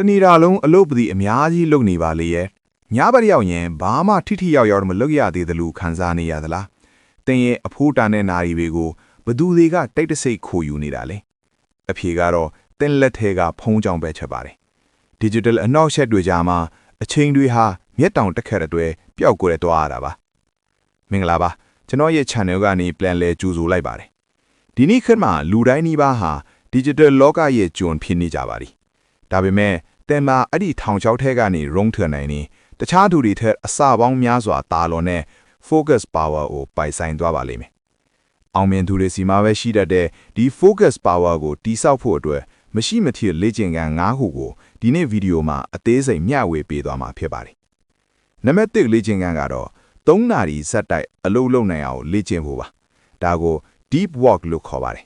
နီရာလုံးအလုပ်ပတိအများကြီးလုပ်နေပါလေရဲ့ညားပါရောက်ရင်ဘာမှထိထိရောက်ရောက်မလုပ်ရသေးတယ်လို့ခံစားနေရသလားတင်းရဲ့အဖိုးတာနဲ့နာရီတွေကိုဘသူတွေကတိတ်တဆိတ်ခိုယူနေတာလေအဖြေကတော့တင်းလက်ထဲကဖုံးကြောင်ပဲချက်ပါတယ် digital အနောက်ရှက်တွေကြားမှာအချိန်တွေဟာမျက်တောင်တက်ခက်တဲ့အတွက်ပျောက်ကိုယ်ရသွားရတာပါမင်္ဂလာပါကျွန်တော်ရဲ့ channel ကနေ plan လဲကြိုဆိုလိုက်ပါတယ်ဒီနေ့ခေတ်မှာလူတိုင်းနှီးပါးဟာ digital လောကရဲ့ကျွန်ဖြစ်နေကြပါသည်ဒါပေမဲ့တင်မှာအဲ့ဒီထောင်ချောက်ထဲကနေ wrong ထန်နိုင်နေတခြားသူတွေထက်အစပေါင်းများစွာတာလွန်တဲ့ focus power ကိုပိုင်ဆိုင်သွားပါလိမ့်မယ်အောင်မြင်သူတွေစီမှာပဲရှိတတ်တဲ့ဒီ focus power ကိုတိစောက်ဖို့အတွက်မရှိမဖြစ်လေ့ကျင့်ခန်း၅ခုကိုဒီနေ့ဗီဒီယိုမှာအသေးစိတ်မျှဝေပေးသွားမှာဖြစ်ပါတယ်နံပါတ်1လေ့ကျင့်ခန်းကတော့3နာရီဇက်တိုက်အလုပ်လုပ်နိုင်အောင်လေ့ကျင့်ဖို့ပါဒါကို deep work လို့ခေါ်ပါတယ်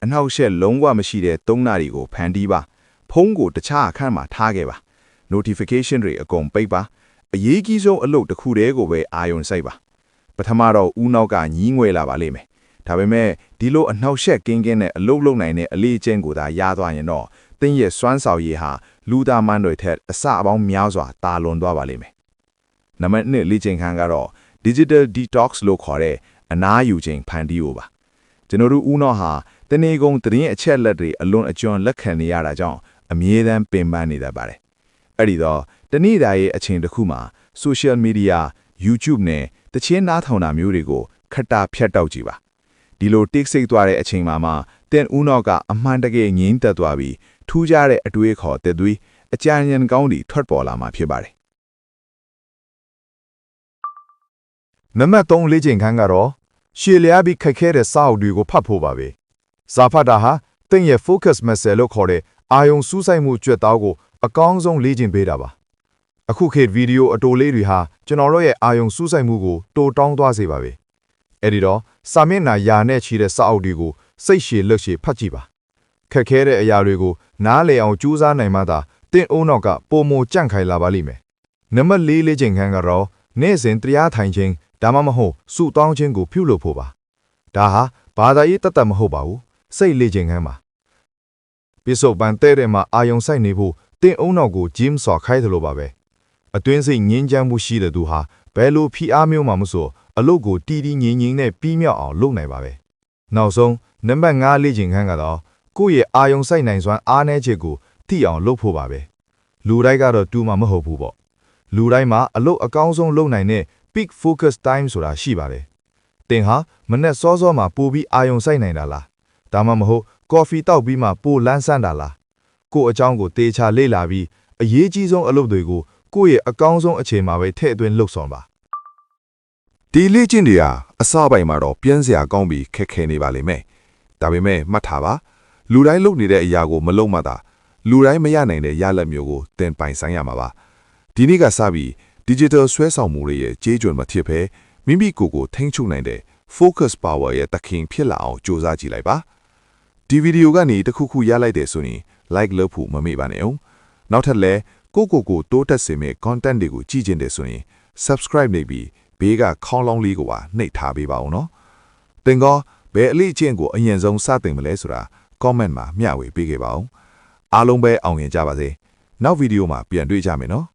အနောက်ရှက်လုံးဝမရှိတဲ့3နာရီကိုဖန်တီးပါဖုန်းကိုတခြားအခန်းမှာထားခဲ့ပါ notification တွေအကုန်ပိတ်ပါအရေးကြီးဆုံးအလုပ်တစ်ခုတည်းကိုပဲအာရုံစိုက်ပါပထမတော့ဦးနောက်ကညီးငွေလာပါလိမ့်မယ်ဒါပေမဲ့ဒီလိုအနှောက်ယှက်ကင်းတဲ့အလုပ်လုပ်နိုင်တဲ့အလေးအကျင့်ကိုသာရသွားရင်တော့တင်းရဲ့စွမ်းဆောင်ရည်ဟာလူသားမန်းတွေထက်အစအပေါင်းများစွာတာလွန်သွားပါလိမ့်မယ်နံပါတ်2လေ့ကျင့်ခန်းကတော့ digital detox လို့ခေါ်တဲ့အနားယူခြင်းဖန်တီးဖို့ပါကျွန်တော်တို့ဦးနောဟာတနေ့ကုန်သတင်းအချက်လက်တွေအလွန်အကျွံလက်ခံနေရတာကြောင့်အမြဲတမ်းပင်ပန်းနေတတ်ပါတယ်အဲ့ဒီတော့တနေ့တာရဲ့အချိန်တစ်ခုမှာ social media YouTube နဲ့တချင်းနားထောင်တာမျိုးတွေကိုခက်တာဖြတ်တောက်ကြည့်ပါဒီလိုတိတ်ဆိတ်သွားတဲ့အချိန်မှာတင်ဦးနော့ကအမှန်တကယ်ငြိမ်းသက်သွားပြီးထူးခြားတဲ့အတွေးခေါ်တဲ့သွေးအကြံဉာဏ်ကောင်းတွေထွက်ပေါ်လာမှာဖြစ်ပါတယ်နံပါတ်3လေ့ကျင့်ခန်းကတော့ရှေ့လျားပြီးခက်ခဲတဲ့စာအုပ်တွေကိုဖတ်ဖို့ပါပဲစာဖတ်တာဟာတင်ရဲ့ focus muscle လို့ခေါ်တဲ့အာယုံစူးစိုက်မှုကြွက်သားကိုအကောင်းဆုံးလေ့ကျင့်ပေးတာပါအခုခေတ်ဗီဒီယိုအတိုလေးတွေဟာကျွန်တော်တို့ရဲ့အာယုံစူးစိုက်မှုကိုတိုးတောင်းသွားစေပါပဲအဲ့ဒီတော့စာမျက်နှာယာနဲ့ချီတဲ့စာအုပ်တွေကိုစိတ်ရှည်လက်ရှည်ဖတ်ကြည့်ပါခက်ခဲတဲ့အရာတွေကိုနားလည်အောင်ကြိုးစားနိုင်မှသာတင့်အုံနောက်ကပုံမကြန့်ခိုင်လာပါလိမ့်မယ်နံပါတ်4လေ့ကျင့်ခန်းကတော့နေ့စဉ်တရားထိုင်ခြင်းဒါမှမဟုတ်စုတောင်းခြင်းကိုပြုလုပ်ဖို့ပါဒါဟာဘာသာရေးတတ်မဟုတ်ပါဘူးစိတ်လေ့ကျင့်ခန်းပါပိစုံပန်တဲ့မှာအာယုံဆိုင်နေဖို့တင့်အုံနောက်ကိုဂျင်းဆော်ခိုင်းတယ်လို့ပါပဲအတွင်းစိတ်ငြင်းချမ်းမှုရှိတဲ့သူဟာဘယ်လိုဖိအားမျိုးမှမဆိုအလုပ်ကိုတီးတီးငြင်းငြင်းနဲ့ပြီးမြောက်အောင်လုပ်နိုင်ပါပဲနောက်ဆုံးနံပါတ်5လေ့ကျင့်ခန်းကတော့ကိုယ့်ရဲ့အာယုံဆိုင်နိုင်စွမ်းအားနည်းချက်ကိုသိအောင်လုပ်ဖို့ပါပဲလူတိုင်းကတော့တူမှမဟုတ်ဘူးပေါ့လူတိုင်းမှာအလုပ်အကောင်းဆုံးလုပ်နိုင်တဲ့ peak focus time ဆိုတာရှိပါတယ်တင်ဟာမနေ့စောစောမှာပို့ပြီးအာယုံဆိုင်နိုင်တာလားဒါမှမဟုတ်ကော်ဖီတောက်ပြီးမှပို့လန်းဆန်းတာလားကိုယ့်အကြောင်းကိုတေချာလေ့လာပြီးအရေးကြီးဆုံးအလုပ်တွေကိုကိုယ့်ရဲ့အကောင်းဆုံးအချိန်မှာပဲထည့်သွင်းလုပ်ဆောင်ပါဒီလေ့ကျင့်တွေဟာအစပိုင်းမှာတော့ပြင်းစရာကောင်းပြီးခက်ခဲနေပါလိမ့်မယ်ဒါပေမဲ့မှတ်ထားပါလူတိုင်းလုပ်နေတဲ့အရာကိုမလုပ်မှသာလူတိုင်းမရနိုင်တဲ့ရလဒ်မျိုးကိုသင်ပိုင်ဆိုင်ရမှာပါဒီနေ့ကစပြီး digital ဆွဲဆောင်မှုတွေရဲ့ကြေးကျွန်မဖြစ်ဘဲမိမိကိုယ်ကိုထိန်းချုပ်နိုင်တဲ့ focus power ရဲ့တခင်ဖြစ်လာအောင်ကြိုးစားကြည့်လိုက်ပါဒီဗီဒီယိုကနေတစ်ခုခုရလိုက်တယ်ဆိုရင် like လုပ်ဖို့မမေ့ပါနဲ့အောင်နောက်ထပ်လည်းကိုတိုးတက်စေမယ့် content တွေကိုကြည့်ချင်တယ်ဆိုရင် subscribe နေပြီးဘေးကခေါင်းလောင်းလေးကိုပါနှိပ်ထားပေးပါဦးနော်သင်ကောဘယ်အလေးအကျင့်ကိုအရင်ဆုံးစတင်မလဲဆိုတာ comment မှာမျှဝေပေးခဲ့ပါဦးအားလုံးပဲအောင်မြင်ကြပါစေနောက်ဗီဒီယိုမှာပြန်တွေ့ကြမယ်နော်